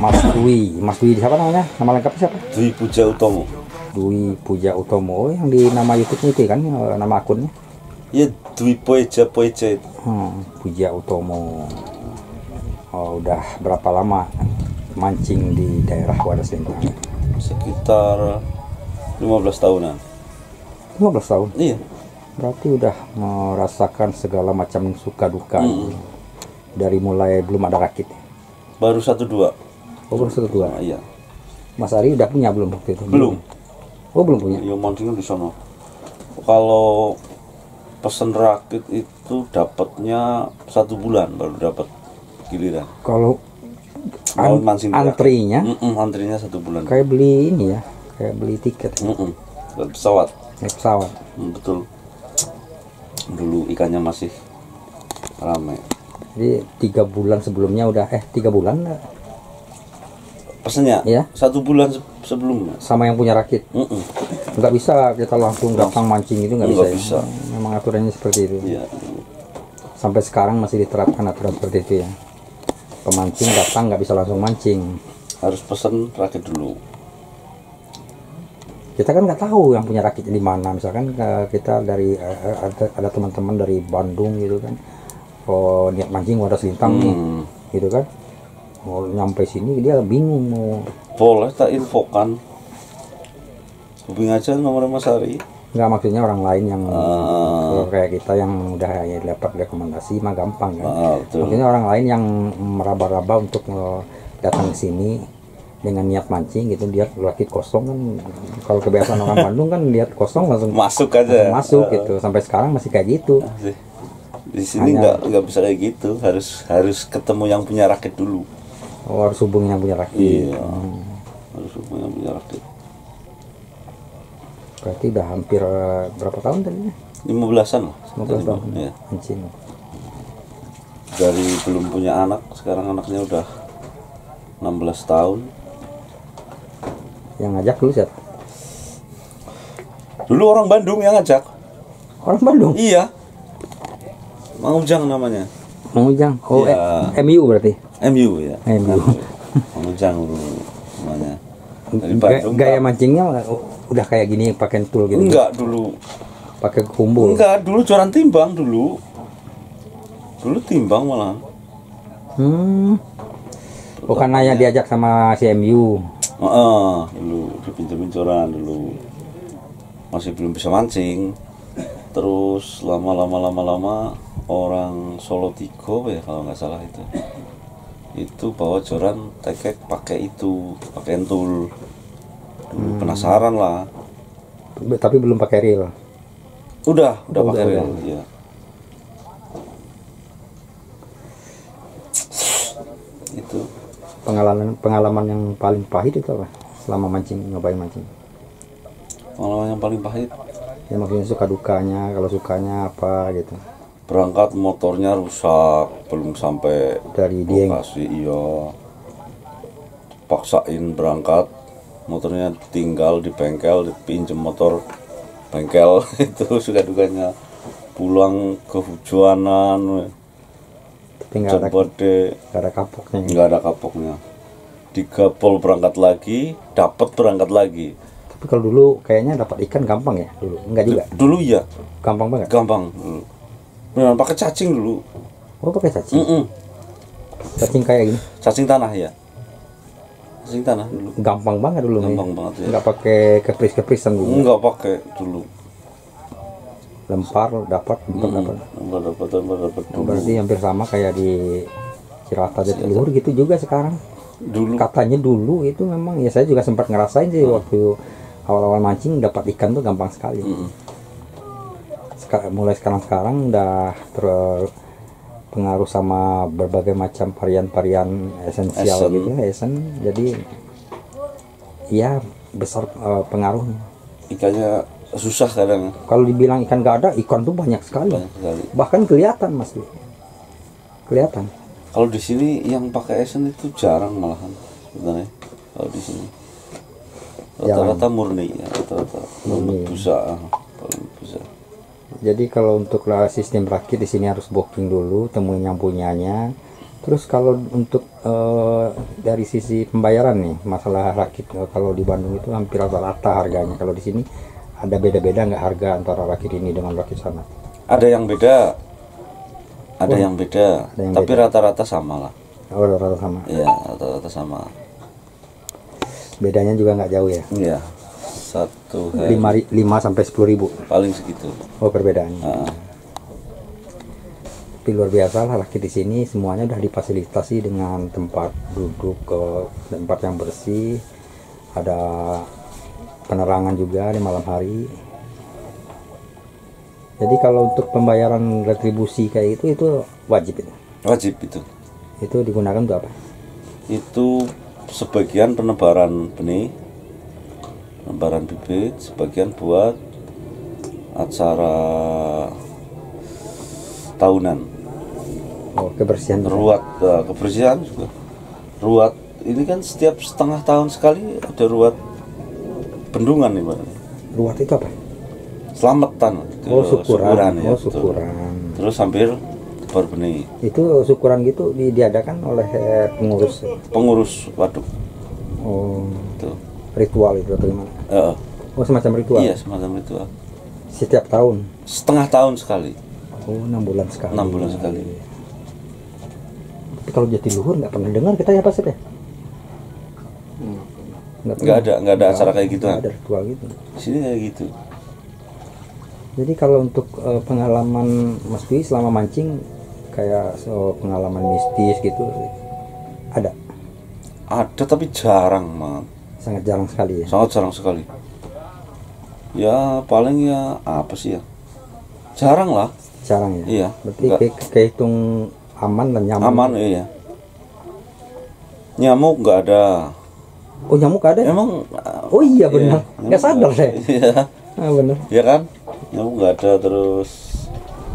Mas Dwi siapa namanya? Nama lengkapnya siapa? Dwi Puja Utomo. Dwi Puja Utomo. Oh, yang di nama YouTube-nya itu kan, nama akunnya. Iya, Dwi Puja itu. Puja Utomo. Oh, udah berapa lama mancing di daerah Wadas Lintang? Sekitar 15 tahunan. 15 tahun? Iya. Berarti udah merasakan segala macam suka duka. Dari mulai belum ada rakit. Baru 1-2. Oh, baru 1-2. Iya. Mas Ari udah punya belum waktu itu? Belum. Oh, belum punya. Iya, mancingnya di sana. Kalau pesen rakit itu dapatnya 1 bulan baru dapat giliran. Kalau Mancing di antrinya? Antrinya 1 bulan. Kayak beli ini ya, kayak beli tiket. Pesawat. Naik pesawat. Betul. Dulu ikannya masih ramai. Jadi 3 bulan sebelumnya udah 3 bulan Pesennya? Ya. 1 bulan sebelumnya. Sama yang punya rakit. Nggak bisa kita langsung datang mancing itu nggak bisa. Bisa. Ya? Memang aturannya seperti itu. Iya. Sampai sekarang masih diterapkan aturan seperti itu ya. Pemancing datang nggak bisa langsung mancing. Harus pesen rakit dulu. Kita kan nggak tahu yang punya rakit di mana. Misalkan kita dari ada teman-teman dari Bandung gitu kan. Oh, niat mancing Wadas Lintang nih, gitu kan. Mau nyampe sini dia bingung mau. Boleh tak infokan. Hubungi aja nomor Mas Ari. Nggak, maksudnya orang lain yang kayak kita yang udah dapat rekomendasi mah gampang kan. Maksudnya orang lain yang meraba-raba untuk datang ke sini dengan niat mancing gitu, dia rakit kosong kan. Kalau kebiasaan orang Bandung kan lihat kosong langsung masuk aja. Masuk gitu. Sampai sekarang masih kayak gitu. Di sini nggak bisa kayak gitu, harus ketemu yang punya rakit dulu. Oh, harus hubungi yang punya rakit. Iya. Harus hubungi yang punya rakit. Berarti udah hampir berapa tahun tadi? 15-an lah. 15 tahun. Iya. Mancing. Dari belum punya anak, sekarang anaknya udah 16 tahun. Yang ngajak dulu siapa? Dulu orang Bandung yang ngajak. Orang Bandung? Iya. Mang Ujang namanya. Mang Ujang. Oh, ya. MU berarti? MU ya. MU. Mang Ujang namanya. Gaya mancingnya udah kayak gini pakai tool gitu? Enggak, dulu pakai kumbul. Enggak, dulu jualan timbang dulu. Dulu timbang malah. Bukan hanya diajak sama si MU. Dulu dipinjemin coran dulu. Masih belum bisa mancing. Terus lama orang Solo Tigo ya kalau nggak salah itu bawa joran tekek pakai entul dulu. Penasaran lah, tapi belum pakai reel. udah pakai reel ya. Itu pengalaman yang paling pahit itu apa selama nyobain mancing? Pengalaman yang paling pahit ya, maksudnya suka dukanya, kalau sukanya apa gitu. Berangkat motornya rusak, belum sampai dari Dieng. Lokasi, iya. Paksain berangkat, motornya tinggal di bengkel, dipinjem motor bengkel. Itu suka dukanya. Pulang ke hujanan, nggak ada kapoknya. Nggak ada kapoknya. Digapol berangkat lagi, dapat berangkat lagi. Tapi kalau dulu kayaknya dapat ikan gampang ya dulu, enggak juga? Dulu iya. Gampang banget. Gampang dulu. Beneran pakai cacing dulu. Oh, pakai cacing. Cacing kayak gini. Cacing tanah ya. Cacing tanah dulu. Gampang banget dulu. Gampang banget ya. Enggak pakai kepris-keprisan dulu. Enggak pakai dulu. Lempar dapat. Berarti hampir sama kayak di Cirata Jatiluhur gitu juga sekarang. Dulu. Katanya dulu itu memang ya, saya juga sempat ngerasain sih waktu awal-awal mancing dapat ikan tuh gampang sekali. Mulai sekarang udah terpengaruh sama berbagai macam varian-varian esensial gitu, jadi ya besar pengaruhnya. Ikannya susah kadang. Kalau dibilang ikan gak ada, ikan tuh banyak sekali. Bahkan kelihatan Mas, kelihatan. Kalau di sini yang pakai esen itu jarang malahan sebenarnya. Kalau di sini rata-rata murni ya, rata-rata murni busa. Jadi kalau untuk sistem rakit di sini harus booking dulu, temuin yang punyanya, Terus kalau untuk dari sisi pembayaran nih, masalah rakit, kalau di Bandung itu hampir rata-rata harganya. Kalau di sini ada beda-beda nggak harga antara rakit ini dengan rakit sana? Ada yang beda, ada yang beda, ada yang tapi beda. rata-rata sama lah. Oh, rata-rata sama. Iya, rata-rata sama. Bedanya juga nggak jauh ya? Iya, 5 sampai 10.000 paling segitu. Oh, perbedaannya. Tapi luar biasa lah, rakit di sini semuanya udah difasilitasi dengan tempat duduk, tempat yang bersih, ada penerangan juga di malam hari. Jadi kalau untuk pembayaran retribusi kayak itu wajib itu. Wajib itu. Itu digunakan untuk apa? Itu sebagian penebaran benih, penebaran bibit, sebagian buat acara tahunan. Oh, kebersihan. Ruat, kebersihan juga. Ruat ini kan setiap setengah tahun sekali ada ruat bendungan nih, Pak. Ruat itu apa? Selamatan. Oh, syukuran. Ya, Oh, syukuran. Terus hampir tebar benih. Itu syukuran gitu diadakan oleh Pengurus waduk. Oh, Itu. ritual itu atau gimana? Oh, semacam ritual. Iya, semacam ritual. Setiap tahun. Setengah tahun sekali. Oh, 6 bulan sekali. 6 bulan sekali. Tapi kalau Jatiluhur nggak pernah dengar kita ya Pak Sep ya? Nggak ada acara kayak gitu. Nggak ada ritual gitu. Di sini kayak gitu. Jadi kalau untuk pengalaman Mas Dwi selama mancing kayak pengalaman mistis gitu ada? Ada tapi jarang, Mak. Sangat jarang sekali ya. Sangat jarang sekali. Ya paling ya apa sih ya? Jarang lah. Jarang ya. Iya. Berarti kehitung aman dan nyaman. Aman, iya. Nyamuk nggak ada. Oh, nyamuk ada? Emang? Oh iya benar. Nggak sadar saya. Iya. Benar. Ya kan? Nyamuk nggak ada. Terus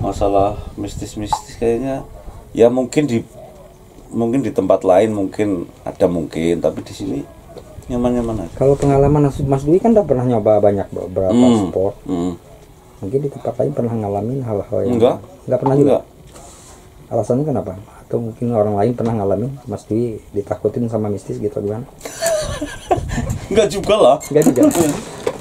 masalah mistis-mistis kayaknya ya mungkin di tempat lain mungkin ada mungkin, tapi di sini nyaman-nyaman aja. Kalau pengalaman Mas Dwi kan udah pernah nyoba banyak beberapa sport. Mungkin di tempat lain pernah ngalamin hal-hal yang enggak pernah juga. Alasannya kenapa? Atau mungkin orang lain pernah ngalamin Mas Dwi ditakutin sama mistis gitu gimana? Enggak juga lah. Enggak juga.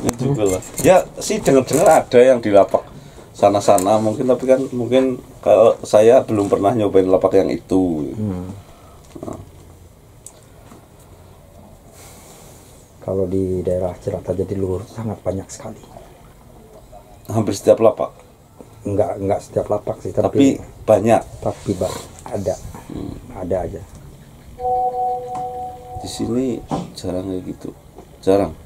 Enggak juga lah. Ya sih dengar-dengar ada yang di lapak sana-sana mungkin, tapi kan mungkin kalau saya belum pernah nyobain lapak yang itu. Nah. Kalau di daerah Cirata Jatiluhur sangat banyak sekali. Hampir setiap lapak. Enggak setiap lapak sih, tapi banyak. Tapi ada. Ada aja. Di sini jarang kayak gitu. Jarang.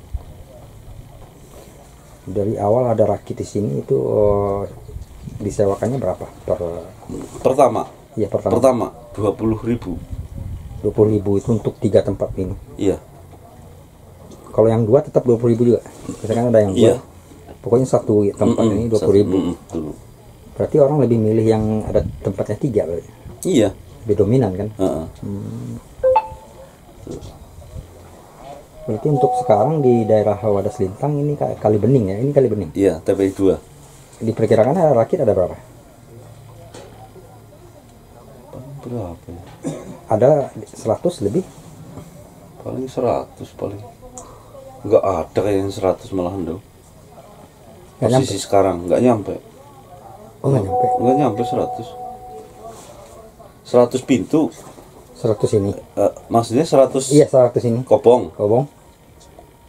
Dari awal ada rakit di sini itu disewakannya berapa pertama? Iya, pertama 20.000. 20.000 itu untuk 3 tempat minum. Iya. Kalau yang 2 tetap 20.000 juga. Misalkan ada yang 2. Iya. Pokoknya satu tempat ini 20.000. Berarti orang lebih milih yang ada tempatnya 3 berarti. Iya. Lebih dominan kan? Berarti untuk sekarang di daerah Wadas Lintang ini Kali Bening ya? Ini Kali Bening? Iya, TPI 2. Diperkirakan ada rakit ada berapa? Berapa ya? Ada 100 lebih? Paling 100 paling. Enggak ada kayaknya 100 malahan dong. Posisi sekarang enggak nyampe. Oh, enggak nyampe. Enggak nyampe 100. 100 pintu. 100 ini. Maksudnya 100. Iya, 100 ini. Kobong.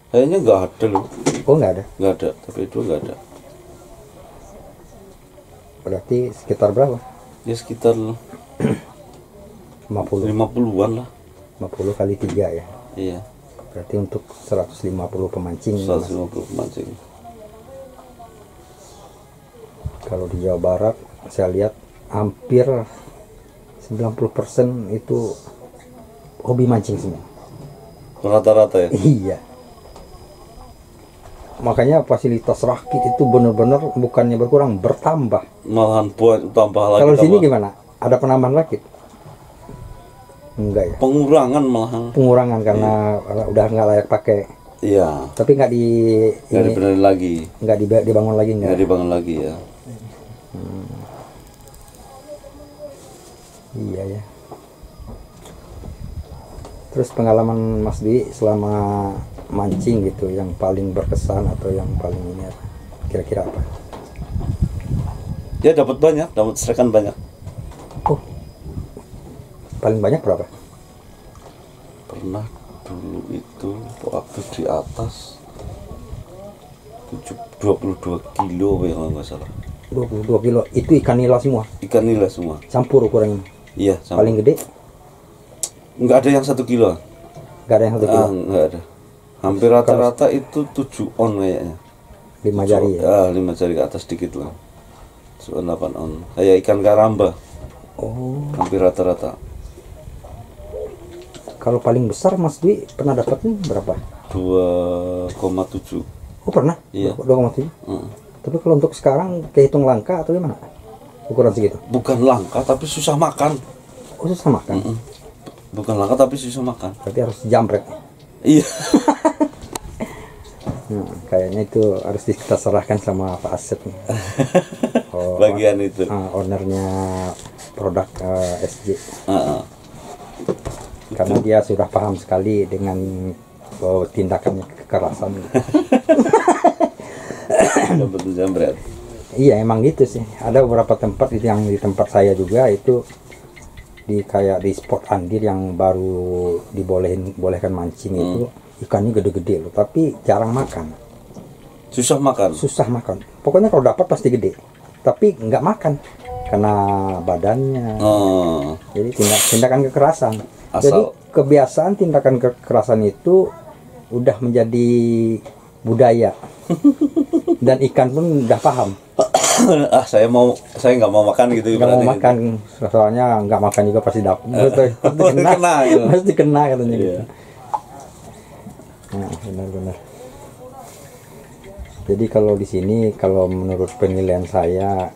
Kayaknya enggak ada loh. Oh, enggak ada. Enggak ada, tapi itu enggak ada. Berarti sekitar berapa? Ya sekitar 50-an lah. 50 kali 3 ya. Iya. Berarti untuk 150 pemancing. 150 pemancing. Kalau di Jawa Barat saya lihat hampir 90% itu hobi mancing semua. Rata-rata ya? Iya. Makanya fasilitas rakit itu benar-benar bukannya berkurang, bertambah. Malahan tambah lagi. Kalau sini gimana? Ada penambahan rakit? Enggak ya? Pengurangan malahan. Pengurangan karena udah nggak layak pakai. Iya. Tapi nggak dibenerin lagi. Nggak dibangun lagi nggak? Nggak dibangun lagi ya. Iya ya. Terus pengalaman Mas Dwi selama mancing gitu yang paling berkesan atau yang paling ini apa? Kira-kira apa? Ya dapat banyak, dapat serekan banyak. Oh, paling banyak berapa? Pernah dulu itu waktu di atas 22 kilo ya kalau nggak salah. 22 kilo. Itu ikan nila semua? Ikan nila semua. Campur ukurannya? Iya, campur. Paling gede? Nggak ada yang 1 kilo. Nggak ada yang 1 kilo? Nggak ada. Hampir rata-rata itu 7 on kayaknya. 5 jari ya? 5 jari ke atas dikit lah. 7 on, 8 on. Kayak ikan karamba. Oh. Hampir rata-rata. Kalau paling besar Mas Dwi pernah dapat nih berapa? 2,7. Oh pernah? Iya. 2,7? Tapi kalau untuk sekarang kehitung langka atau gimana? Ukuran segitu? Bukan langka tapi susah makan. Oh susah makan? Bukan langka tapi susah makan. Berarti harus jambrek. Iya. Kayaknya itu harus kita serahkan sama Pak Asep nih. Bagian itu. Ownernya produk SJ. Karena dia sudah paham sekali dengan tindakannya kekerasan. Betul jambret. Iya emang gitu sih. Ada beberapa tempat yang di tempat saya juga itu kayak di spot andir yang baru bolehkan mancing itu ikannya gede-gede loh, tapi jarang makan. Susah makan. Susah makan. Pokoknya kalau dapat pasti gede, tapi nggak makan karena badannya. Jadi tindakan kekerasan. Jadi kebiasaan tindakan kekerasan itu udah menjadi budaya dan ikan pun udah paham. Saya nggak mau makan gitu. Nggak mau makan, soalnya nggak makan juga pasti dapat. Pasti kena katanya gitu. Nah, benar-benar. Jadi kalau di sini, kalau menurut penilaian saya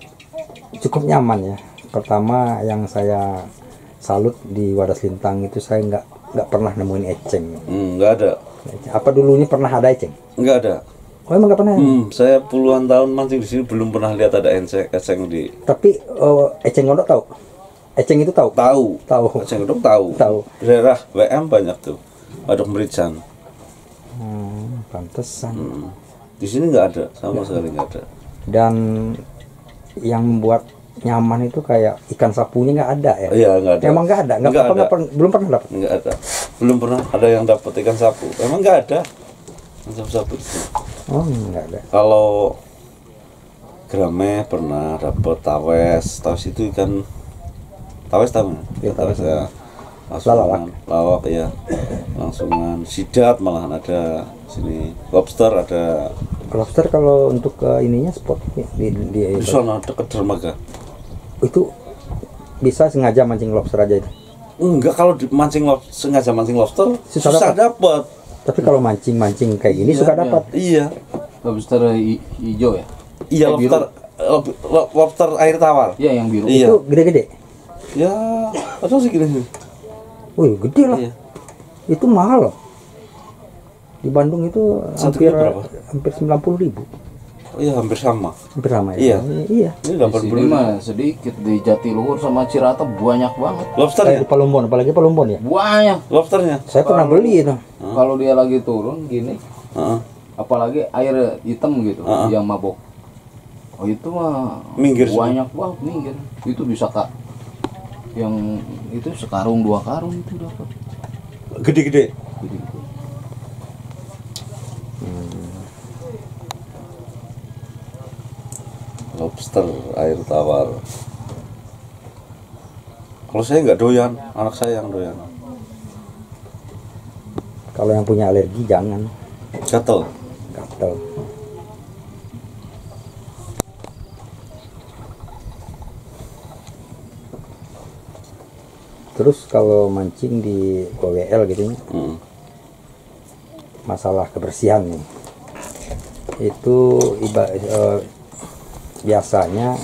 cukup nyaman ya. Pertama yang saya salut di Wadas Lintang itu saya nggak pernah nemuin eceng. Nggak ada. Apa dulunya pernah ada eceng? Nggak ada. Oh emang nggak pernah? Saya puluhan tahun mancing di sini belum pernah lihat ada eceng di. Tapi eceng gondok tahu? Eceng itu tahu? Tahu. Eceng gondok tahu. Daerah WM banyak tuh. Waduk Merican. Pantesan. Di sini nggak ada, sama sekali nggak ada. Dan yang membuat nyaman itu kayak ikan sapunya nggak ada ya? Iya nggak ada. Emang nggak ada? Belum pernah dapat? Nggak ada. Belum pernah ada yang dapat ikan sapu. Emang nggak ada. Ikan sapu di sini. Oh nggak ada. Kalau Grame pernah dapat tawes itu ikan tawes tahu? Ya, tawes ya. Lawak ya. Langsungan sidat malahan ada sini. Lobster ada. Lobster kalau untuk ininya spot di sana dekat dermaga. Itu bisa sengaja mancing lobster aja itu? Enggak, kalau sengaja mancing lobster susah dapat. Tapi kalau mancing kayak gini suka dapat. Iya. Lobster hijau ya? Iya, lobster air tawar. Iya, yang biru. Iya. Itu gede-gede. Ya, ada sih gini. Wih, gede lah. Iya. Itu mahal loh. Di Bandung itu hampir 90.000. Oh iya, hampir sama. Hampir sama ya. Iya. Ini di sini mah sedikit, di Jatiluhur sama Cirata banyak banget. Lobsternya? Di Palumbon, apalagi Palumbon ya. Banyak. Lobsternya? Saya pernah beli itu. Kalau dia lagi turun gini, apalagi air hitam gitu, yang mabok. Oh itu mah minggir banyak banget minggir. Itu bisa yang itu sekarung 2 karung itu dapat. Gede-gede. Lobster air tawar. Kalau saya nggak doyan, anak saya yang doyan. Kalau yang punya alergi jangan. Gatel. Terus kalau mancing di OWL gitu masalah kebersihan nih, itu biasanya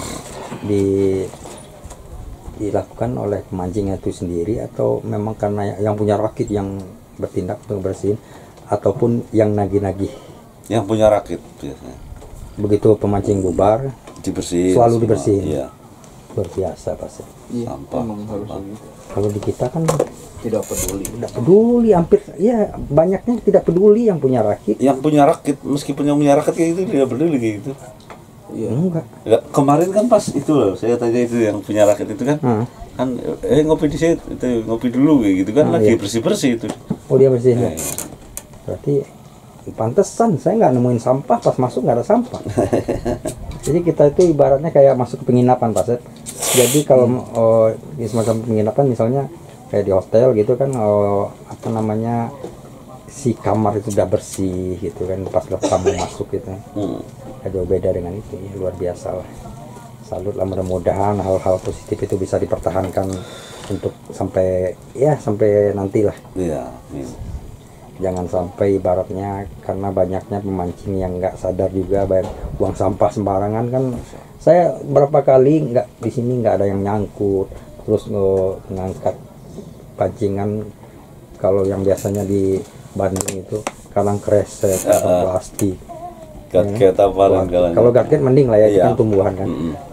dilakukan oleh pemancingnya itu sendiri atau memang karena yang punya rakit yang bertindak untuk bersihin ataupun yang nagih-nagih? Yang punya rakit biasanya. Begitu pemancing bubar dibersihin. Selalu dibersihin. Iya. Luar biasa pasti. Iya, sampah. harus gitu. Kalau di kita kan tidak peduli. Tidak peduli, hampir ya banyaknya tidak peduli yang punya rakit. Yang punya rakit, meskipun yang punya rakit kayak gitu tidak peduli kayak gitu. Iya. Enggak. Ya, kemarin kan pas itu loh, saya tanya itu yang punya rakit itu kan, kan ngopi di situ, itu ngopi dulu kayak gitu kan, lagi bersih itu. Oh dia bersih. Ya. Berarti pantesan saya nggak nemuin sampah, pas masuk nggak ada sampah. Jadi kita itu ibaratnya kayak masuk ke penginapan, Pak Sep. Jadi kalau di semacam penginapan misalnya kayak di hotel gitu kan, apa namanya, si kamar itu udah bersih gitu kan, pas tamu masuk gitu. Jauh beda dengan itu, ya, luar biasa lah. Salut lah, mudah-mudahan hal-hal positif itu bisa dipertahankan untuk sampai nantilah. Iya. Jangan sampai ibaratnya karena banyaknya pemancing yang nggak sadar juga buang sampah sembarangan kan. Saya berapa kali di sini nggak ada yang nyangkut, terus ngangkat pancingan. Kalau yang biasanya di Bandung itu kadang kresek atau plastik. Gatket apa kalau gatket mending lah ya, itu kan tumbuhan kan.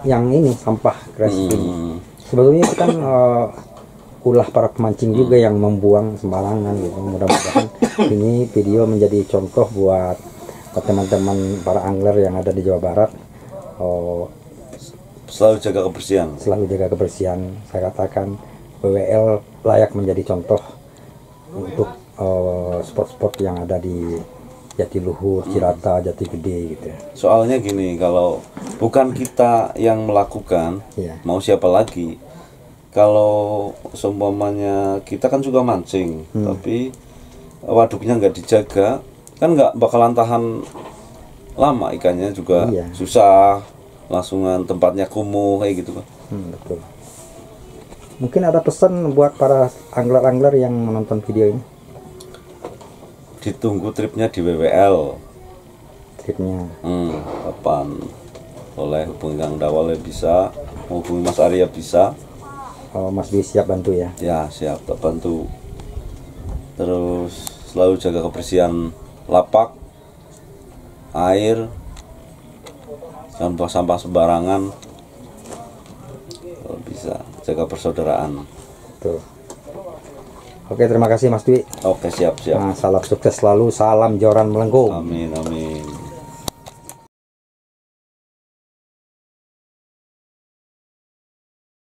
Yang ini sampah kresek ini. Sebetulnya itu kan ulah para pemancing juga yang membuang sembarangan gitu. Mudah-mudahan ini video menjadi contoh buat teman-teman para angler yang ada di Jawa Barat. Selalu jaga kebersihan. Selalu jaga kebersihan. Saya katakan WWL layak menjadi contoh untuk spot-spot yang ada di Jatiluhur, Cirata, Jati Gede gitu. Soalnya gini, kalau bukan kita yang melakukan, mau siapa lagi? Kalau seumpamanya kita kan juga mancing, tapi waduknya nggak dijaga, kan nggak bakalan tahan lama, ikannya juga susah, langsungan tempatnya kumuh kayak gitu kan. Betul. Mungkin ada pesan buat para angler-angler yang menonton video ini. Ditunggu tripnya di WWL. Tripnya. Kapan? Oleh hubungi Kang Dawal bisa, hubungi Mas Arya bisa. Mas Dwi siap bantu ya? Ya siap, tak bantu. Terus selalu jaga kebersihan lapak, air, jangan buang sampah sembarangan. Kalau bisa jaga persaudaraan. Tuh. Oke, terima kasih Mas Dwi. Oke, siap. Nah, salam sukses selalu, salam Joran Melengkung. Amin.